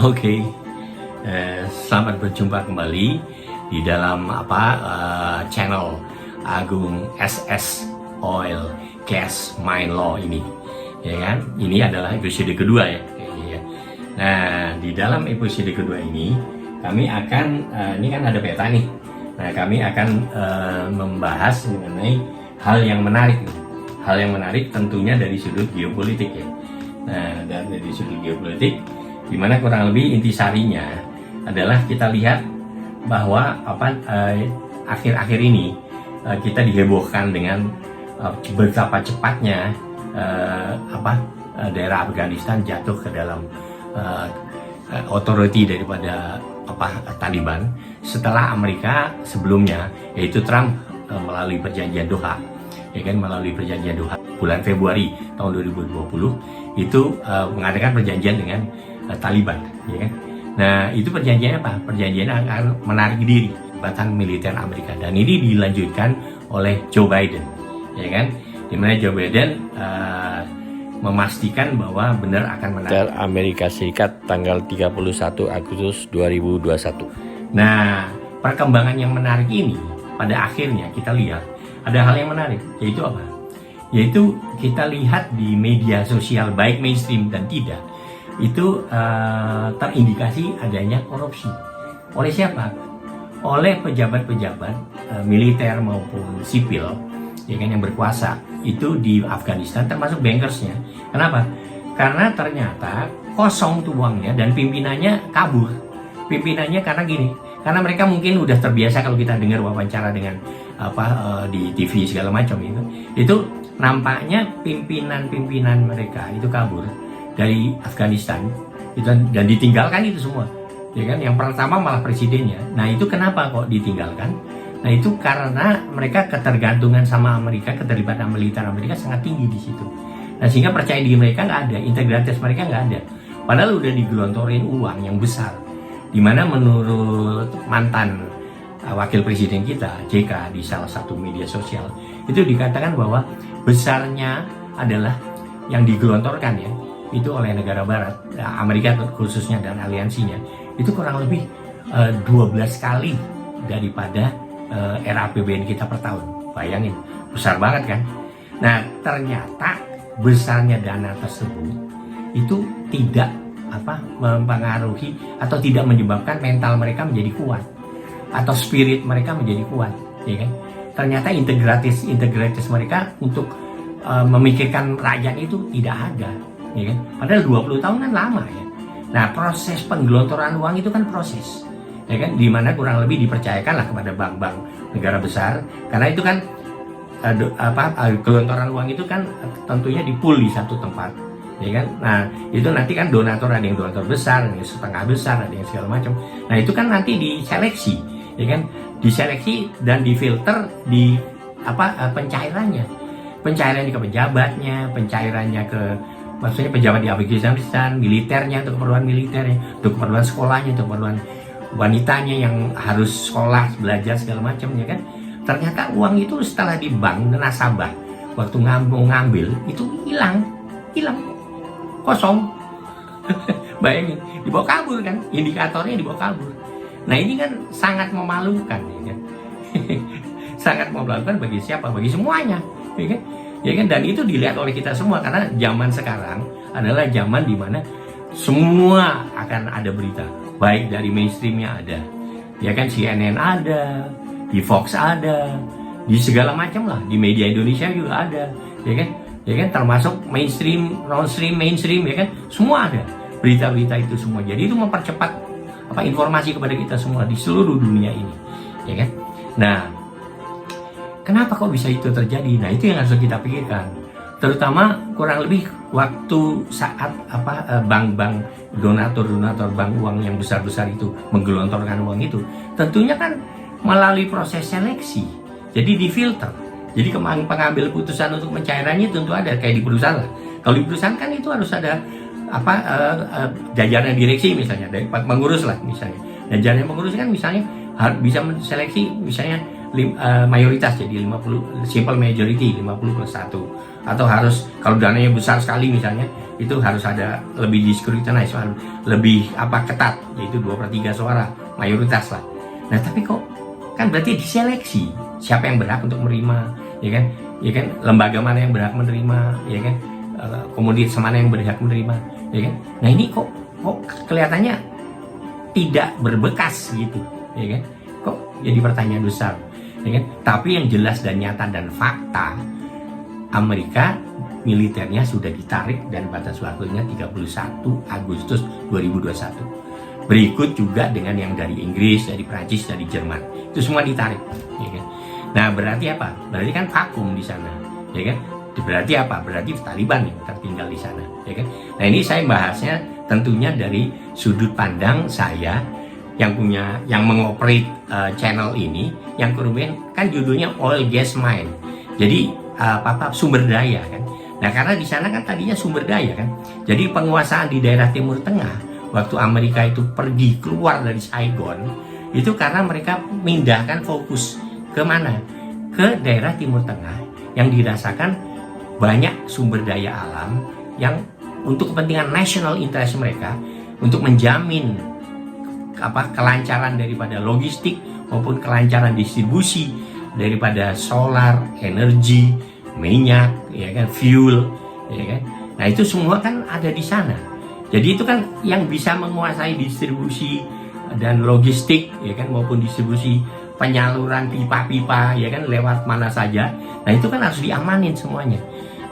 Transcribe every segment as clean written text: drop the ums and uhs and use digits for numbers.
Oke, selamat berjumpa kembali di dalam channel Agung SS Oil Gas Mine Law ini, ya kan? Ini adalah episode kedua ya. Nah, di dalam episode kedua ini kami akan ini kan ada peta nih. Nah, kami akan membahas mengenai hal yang menarik nih. Hal yang menarik tentunya dari sudut geopolitik ya. Nah, dari sudut geopolitik, di mana kurang lebih intisarinya adalah kita lihat bahwa akhir-akhir ini kita dihebohkan dengan betapa cepatnya daerah Afghanistan jatuh ke dalam otoriti daripada Taliban setelah Amerika sebelumnya, yaitu Trump melalui perjanjian Doha, ya kan, melalui perjanjian Doha bulan Februari tahun 2020 itu mengadakan perjanjian dengan Taliban, ya kan. Nah, itu perjanjiannya apa? Perjanjiannya akan menarik diri Jabatan Militer Amerika, dan ini dilanjutkan oleh Joe Biden, ya kan, dimana Joe Biden memastikan bahwa benar akan menarik Amerika Serikat tanggal 31 Agustus 2021. Nah, perkembangan yang menarik ini pada akhirnya kita lihat ada hal yang menarik, yaitu apa? Yaitu kita lihat di media sosial baik mainstream dan tidak, itu terindikasi adanya korupsi. Oleh siapa? Oleh pejabat-pejabat militer maupun sipil, ya kan, yang berkuasa itu di Afghanistan, termasuk bankersnya. Kenapa? Karena ternyata kosong tuh uangnya dan pimpinannya kabur. Pimpinannya karena gini, karena mereka mungkin udah terbiasa kalau kita dengar wawancara dengan di TV segala macam itu nampaknya pimpinan mereka itu kabur dari Afghanistan itu, dan ditinggalkan itu semua, ya kan. Yang pertama malah presidennya. Nah, itu kenapa kok ditinggalkan? Nah, itu karena mereka ketergantungan sama Amerika, keterlibatan militer Amerika sangat tinggi di situ. Nah, sehingga percaya diri mereka nggak ada, integritas mereka nggak ada. Padahal udah digelontorin uang yang besar. Dimana menurut mantan wakil presiden kita, JK, di salah satu media sosial, itu dikatakan bahwa besarnya adalah yang digelontorkan ya, itu oleh negara barat, Amerika khususnya dan aliansinya, itu kurang lebih 12 kali daripada RAPBN kita per tahun. Bayangin, besar banget kan? Nah, ternyata besarnya dana tersebut itu tidak mempengaruhi atau tidak menyebabkan mental mereka menjadi kuat atau spirit mereka menjadi kuat, ya kan? Ternyata integritas mereka untuk memikirkan rakyat itu tidak ada, ya kan? Padahal 20 tahun kan lama ya. Nah, proses penggelontoran uang itu kan proses, ya kan, dimana kurang lebih dipercayakanlah kepada bank-bank negara besar, karena itu kan gelontoran uang itu kan tentunya di-pool di satu tempat, ya kan. Nah, itu nanti kan donatur, ada yang donatur besar, ada yang setengah besar, ada yang segala macam. Nah, itu kan nanti diseleksi, ya kan, diseleksi dan difilter di pencairannya ke pejabatnya, pencairannya ke maksudnya pejabat di Afghanistan, militernya untuk keperluan militernya, untuk keperluan sekolahnya, untuk keperluan wanitanya yang harus sekolah, belajar segala macam, ya kan. Ternyata uang itu setelah di bank nasabah waktu mau ngambil itu hilang, kosong. Bayangin, dibawa kabur kan, indikatornya dibawa kabur. Nah, ini kan sangat memalukan, ya kan. Sangat memalukan bagi siapa? Bagi semuanya, ya kan. Ya kan, dan itu dilihat oleh kita semua karena zaman sekarang adalah zaman di mana semua akan ada berita, baik dari mainstreamnya ada, ya kan, CNN ada, di Fox ada, di segala macam lah, di media Indonesia juga ada, ya kan, termasuk mainstream, mainstream, ya kan, semua ada berita-berita itu semua. Jadi itu mempercepat informasi kepada kita semua di seluruh dunia ini, ya kan. Nah, kenapa kok bisa itu terjadi? Nah, itu yang harus kita pikirkan. Terutama kurang lebih waktu saat bank-bank donatur bank uang yang besar-besar itu menggelontorkan uang itu, tentunya kan melalui proses seleksi. Jadi difilter. Jadi pengambil putusan untuk pencairannya tentu ada kayak di perusahaan lah. Kalau di perusahaan kan itu harus ada jajaran direksi misalnya, dari pengurus lah misalnya. Dan jajaran pengurus kan misalnya harus bisa menseleksi misalnya mayoritas, jadi 50 simple majority 50+1 atau harus kalau dananya besar sekali misalnya itu harus ada lebih discrutinize, lebih ketat, yaitu 2/3 suara mayoritas lah. Nah tapi kok kan berarti diseleksi siapa yang berhak untuk menerima, ya kan, lembaga mana yang berhak menerima, ya kan, komoditas mana yang berhak menerima, ya kan. Nah ini kok kelihatannya tidak berbekas gitu, ya kan, kok jadi pertanyaan besar, ya kan. Tapi yang jelas dan nyata dan fakta, Amerika militernya sudah ditarik dan batas waktunya 31 Agustus 2021. Berikut juga dengan yang dari Inggris, dari Prancis, dari Jerman, itu semua ditarik, ya kan. Nah berarti apa? Berarti kan vakum di sana, ya kan. Berarti apa? Berarti Taliban yang tertinggal di sana, ya kan. Nah ini saya bahasnya tentunya dari sudut pandang saya yang mengoperate channel ini, yang kemudian kan judulnya Oil Gas Mine, jadi sumber daya kan. Nah karena di sana kan tadinya sumber daya kan, jadi penguasaan di daerah Timur Tengah waktu Amerika itu pergi keluar dari Saigon itu karena mereka mindahkan fokus ke mana? Ke daerah Timur Tengah yang dirasakan banyak sumber daya alam yang untuk kepentingan national interest mereka, untuk menjamin kelancaran daripada logistik maupun kelancaran distribusi daripada solar, energi, minyak, ya kan, fuel, ya kan. Nah itu semua kan ada di sana. Jadi itu kan yang bisa menguasai distribusi dan logistik, ya kan, maupun distribusi penyaluran pipa-pipa, ya kan, lewat mana saja. Nah itu kan harus diamanin semuanya.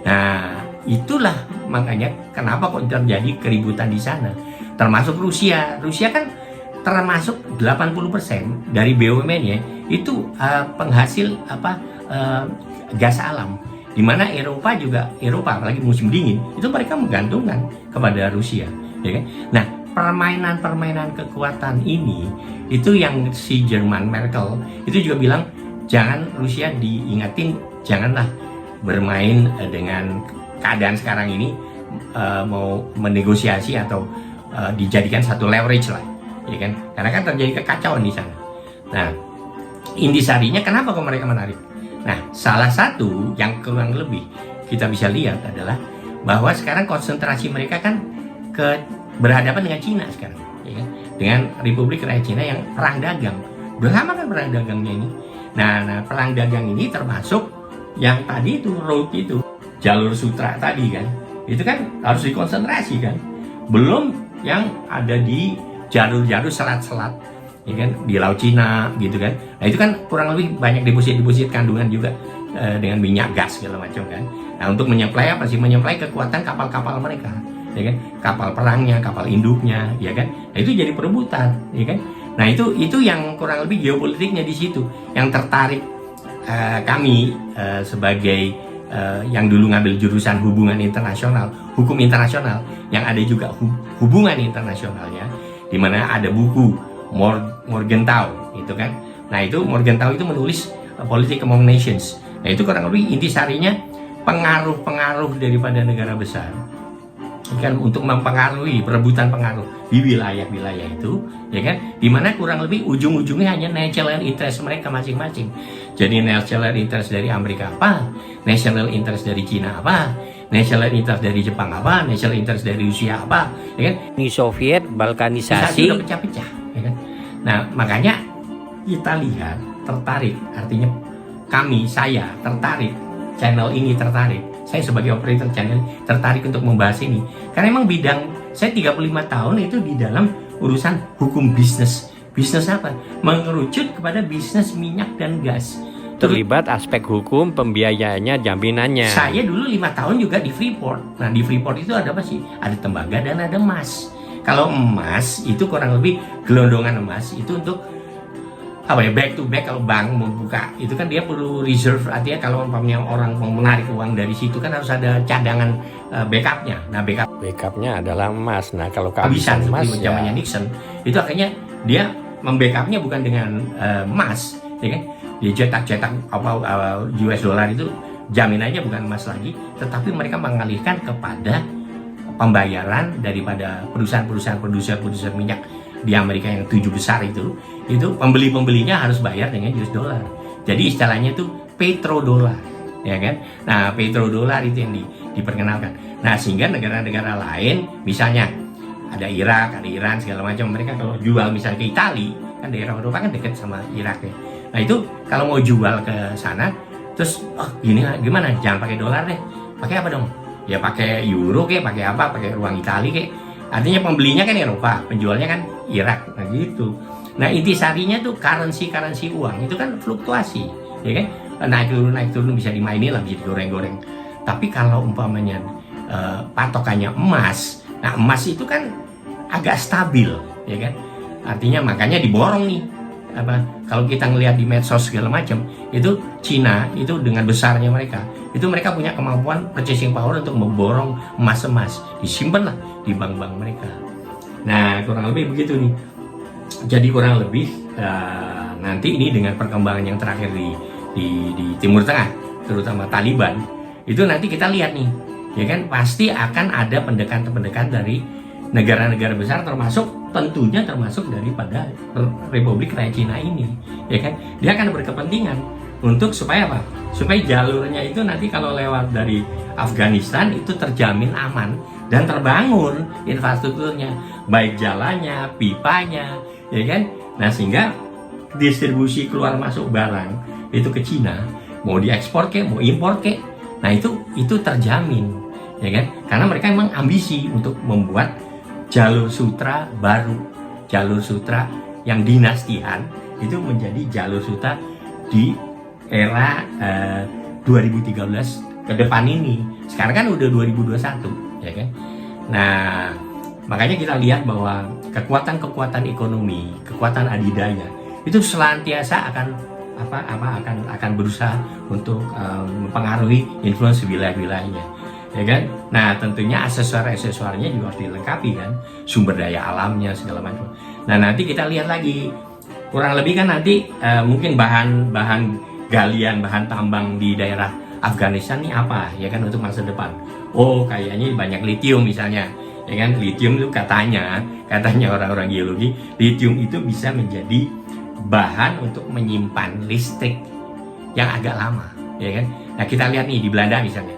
Nah itulah makanya kenapa kok terjadi keributan di sana. Termasuk Rusia. Rusia kan termasuk 80% dari BUMN-nya itu penghasil gas alam. Di mana Eropa apalagi musim dingin itu mereka menggantungkan kepada Rusia, ya kan? Nah permainan kekuatan ini itu yang si Jerman Merkel itu juga bilang jangan Rusia diingatin, janganlah bermain dengan keadaan sekarang ini, mau menegosiasi atau dijadikan satu leverage lah, ya kan? Karena kan terjadi kekacauan di sana. Nah intisarinya kenapa kok mereka menarik? Nah, salah satu yang kurang lebih kita bisa lihat adalah bahwa sekarang konsentrasi mereka kan berhadapan dengan Cina sekarang, ya kan? Dengan Republik Rakyat Cina yang perang dagang. Udah lama kan perang dagangnya ini. Nah, perang dagang ini termasuk yang tadi itu road itu, jalur sutra tadi kan. Itu kan harus dikonsentrasi kan. Belum yang ada di jalur-jalur selat-selat, ya kan, di Laut Cina gitu kan. Nah itu kan kurang lebih banyak deposit kandungan juga dengan minyak gas segala macam kan. Nah untuk menyuplai apa sih? Menyuplai kekuatan kapal-kapal mereka, ya kan, kapal perangnya, kapal induknya, ya kan. Nah itu jadi perebutan, ya kan. Nah itu yang kurang lebih geopolitiknya di situ yang tertarik kami sebagai yang dulu ngambil jurusan hubungan internasional, hukum internasional, yang ada juga hubungan internasionalnya, di mana ada buku Morgenthau itu kan. Nah itu Morgenthau itu menulis Politics Among Nations. Nah itu kurang lebih intisarinya pengaruh daripada negara besar kan untuk mempengaruhi perebutan pengaruh di wilayah-wilayah itu, ya kan, dimana kurang lebih ujung-ujungnya hanya national interest mereka masing-masing. Jadi national interest dari Amerika apa, national interest dari Cina apa, national interest dari Jepang apa, national interest dari Rusia apa, ya kan. Uni Soviet, balkanisasi, sudah pecah-pecah, ya kan. Nah makanya kita lihat tertarik, artinya saya tertarik, channel ini tertarik, saya sebagai operator channel tertarik untuk membahas ini karena memang bidang saya 35 tahun itu di dalam urusan hukum bisnis apa? Mengerucut kepada bisnis minyak dan gas. terlibat aspek hukum, pembiayaannya, jaminannya. Saya dulu 5 tahun juga di Freeport. Nah di Freeport itu ada apa sih? Ada tembaga dan ada emas. Kalau emas itu kurang lebih gelondongan emas itu untuk back to back. Kalau bank membuka itu kan dia perlu reserve, artinya kalau umpamanya orang mau menarik uang dari situ kan harus ada cadangan backupnya. Nah backupnya adalah emas. Nah kalau kehabisan emas seperti zamannya Nixon itu akhirnya dia membackupnya bukan dengan emas, ya kan? Dia cetak US dollar itu jaminannya bukan emas lagi, tetapi mereka mengalihkan kepada pembayaran daripada perusahaan-perusahaan produser minyak di Amerika yang 7 besar itu pembelinya harus bayar dengan US dollar. Jadi istilahnya itu petrodolar. ya kan? Nah, petrodolar itu yang diperkenalkan. Nah, sehingga negara-negara lain, misalnya ada Irak, ada Iran, segala macam, mereka kalau jual misalnya ke Italia, kan daerah Eropa kan dekat sama Irak ya. Nah, itu kalau mau jual ke sana, terus gimana? Jangan pakai dolar deh. Pakai apa dong? Ya pakai euro kayak, pakai apa? Pakai uang Italia kayak. Artinya pembelinya kan Eropa, penjualnya kan Irak, nah gitu. Nah, intisarinya tuh currency uang itu kan fluktuasi, ya kan? Naik turun bisa dimainin lah, bisa digoreng-goreng. Tapi kalau umpamanya patokannya emas, nah emas itu kan agak stabil, ya kan? Artinya makanya diborong nih. Kalau kita ngelihat di medsos segala macam, itu Cina itu dengan besarnya mereka punya kemampuan purchasing power untuk memborong emas, disimpan lah di bank-bank mereka. Nah, kurang lebih begitu nih. Jadi kurang lebih nanti ini dengan perkembangan yang terakhir di Timur Tengah, terutama Taliban, itu nanti kita lihat nih, ya kan, pasti akan ada pendekatan dari negara-negara besar, tentunya termasuk daripada Republik Rakyat Cina ini, ya kan. Dia akan berkepentingan untuk supaya apa? Supaya jalurnya itu nanti kalau lewat dari Afghanistan itu terjamin aman dan terbangun infrastrukturnya, baik jalannya, pipanya, ya kan. Nah, sehingga distribusi keluar masuk barang itu ke Cina, mau diekspor ke, mau impor ke, nah itu terjamin, ya kan. Karena mereka memang ambisi untuk membuat jalur sutra baru, jalur sutra yang dinastian itu menjadi jalur sutra di era 2013 ke depan ini. Sekarang kan udah 2021, ya kan. Nah, makanya kita lihat bahwa kekuatan ekonomi, kekuatan adidaya itu senantiasa akan berusaha untuk mempengaruhi influence wilayah-wilayahnya, ya kan. Nah, tentunya aksesoris-aksesorisnya juga harus dilengkapi kan, sumber daya alamnya segala macam. Nah, nanti kita lihat lagi kurang lebih kan nanti mungkin bahan galian, bahan tambang di daerah Afghanistan ini apa, ya kan, untuk masa depan. Oh, kayaknya banyak litium misalnya, ya kan. Litium itu katanya orang-orang geologi, litium itu bisa menjadi bahan untuk menyimpan listrik yang agak lama, ya kan. Nah, kita lihat nih di Belanda misalnya.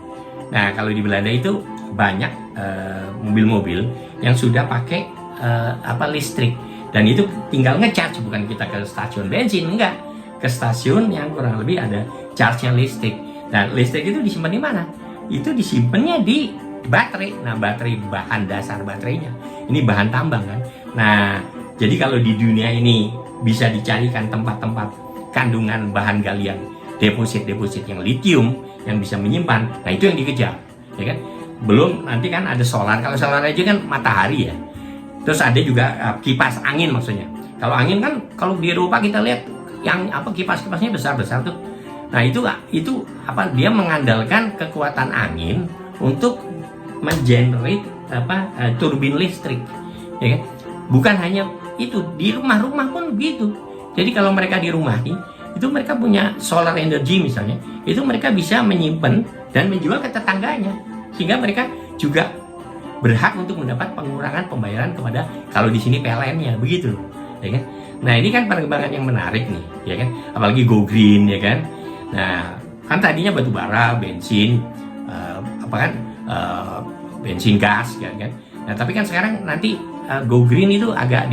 Nah, kalau di Belanda itu banyak mobil-mobil yang sudah pakai listrik, dan itu tinggal ngecharge, bukan kita ke stasiun bensin, enggak, ke stasiun yang kurang lebih ada charge-nya listrik. Nah, listrik itu disimpan di mana? Itu disimpannya di baterai. Nah, baterai, bahan dasar baterainya ini bahan tambang kan. Nah, jadi kalau di dunia ini bisa dicarikan tempat-tempat kandungan bahan galian, deposit yang litium yang bisa menyimpan, nah itu yang dikejar, ya kan. Belum nanti kan ada solar. Kalau solar aja kan matahari ya. Terus ada juga kipas angin maksudnya. Kalau angin kan kalau di Eropa kita lihat yang kipas-kipasnya besar-besar tuh. Nah, itu dia mengandalkan kekuatan angin untuk mengenerate turbin listrik, ya kan. Bukan hanya itu, di rumah-rumah pun begitu. Jadi kalau mereka di rumah itu mereka punya solar energy misalnya, itu mereka bisa menyimpan dan menjual ke tetangganya, sehingga mereka juga berhak untuk mendapat pengurangan pembayaran kepada, kalau di sini PLN-nya begitu, ya kan. Nah, ini kan perkembangan yang menarik nih, ya kan. Apalagi go green, ya kan. Nah, kan tadinya batu bara, bensin, bensin gas, ya kan. Nah, tapi kan sekarang nanti go green itu agak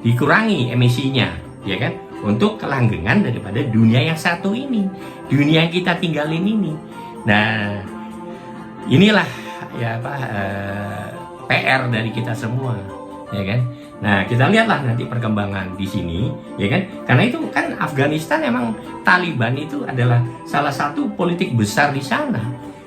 dikurangi emisinya, ya kan, untuk kelanggengan daripada dunia yang satu ini, dunia yang kita tinggalin ini. Nah, inilah ya PR dari kita semua, ya kan. Nah, kita lihatlah nanti perkembangan di sini, ya kan. Karena itu kan Afghanistan emang Taliban itu adalah salah satu politik besar di sana.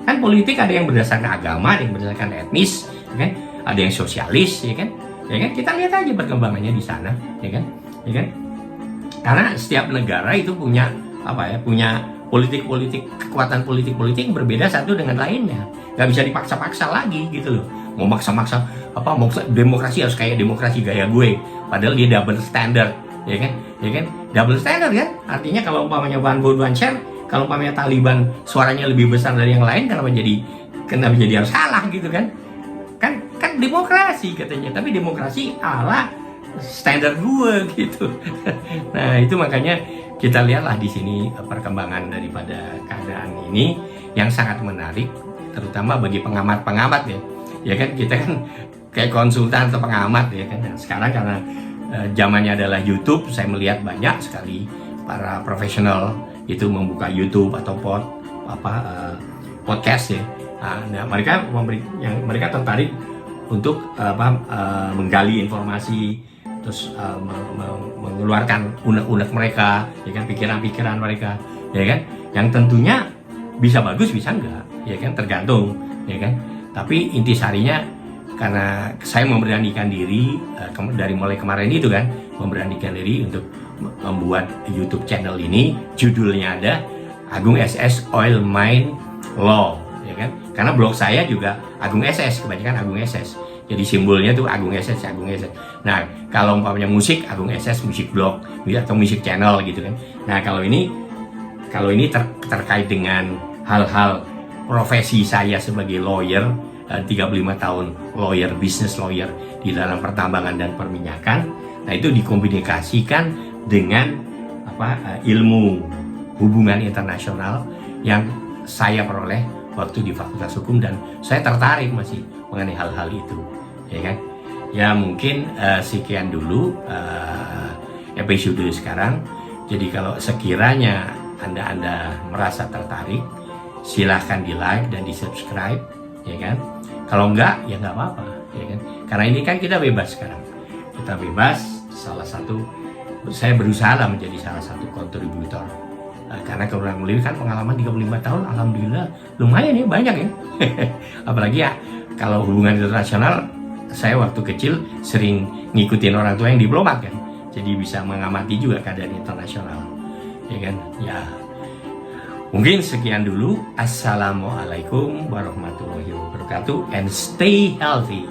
Kan politik ada yang berdasarkan agama, ada yang berdasarkan etnis, ya kan. Ada yang sosialis, ya kan. Ya kan, kita lihat aja perkembangannya di sana, ya kan. Ya kan? Karena setiap negara itu punya punya kekuatan politik yang berbeda satu dengan lainnya. Gak bisa dipaksa-paksa lagi gitu loh. Mau maksa-maksa mau demokrasi harus kayak demokrasi gaya gue, padahal dia double standard, ya kan. Double standard kan, artinya kalau umpamanya one vote one share, kalau umpamanya Taliban suaranya lebih besar dari yang lain, kenapa jadi harus kalah gitu kan. Kan demokrasi katanya, tapi demokrasi ala standar gue gitu. Nah, itu makanya kita lihatlah di sini perkembangan daripada keadaan ini, yang sangat menarik, terutama bagi pengamat-pengamat ya. Ya kan, kita kan kayak konsultan atau pengamat ya kan. Nah, sekarang karena zamannya adalah YouTube, saya melihat banyak sekali para profesional itu membuka YouTube atau podcast ya. Nah, mereka tertarik untuk menggali informasi, terus mengeluarkan unek-unek mereka, ya kan, pikiran-pikiran mereka, ya kan, yang tentunya bisa bagus bisa enggak, ya kan, tergantung, ya kan. Tapi intisarinya, karena saya memberanikan diri dari mulai kemarin itu kan, memberanikan diri untuk membuat YouTube channel ini, judulnya ada Agung SS Oil Mine Law, ya kan, karena blog saya juga Agung SS, kebanyakan Agung SS, jadi simbolnya tuh Agung SS, Agung SS. Nah, kalau umpamanya musik, Agung SS Music Blog atau Music Channel gitu kan. Nah, kalau ini terkait dengan hal-hal profesi saya sebagai lawyer, 35 tahun lawyer, business lawyer di dalam pertambangan dan perminyakan. Nah, itu dikomunikasikan dengan ilmu hubungan internasional yang saya peroleh waktu di Fakultas Hukum, dan saya tertarik masih mengenai hal-hal itu, ya kan. Ya mungkin sekian dulu episode sekarang. Jadi kalau sekiranya Anda merasa tertarik, silahkan di like dan di subscribe, ya kan. Kalau enggak, ya nggak apa-apa, ya kan. Karena ini kan kita bebas sekarang, kita bebas. Saya berusaha menjadi salah satu kontributor. Karena kurang lebih kan pengalaman 35 tahun, alhamdulillah lumayan ya, banyak ya. Apalagi ya kalau hubungan internasional, saya waktu kecil sering ngikutin orang tua yang diplomat kan, jadi bisa mengamati juga keadaan internasional, ya kan. Ya mungkin sekian dulu. Assalamualaikum warahmatullahi wabarakatuh, and stay healthy.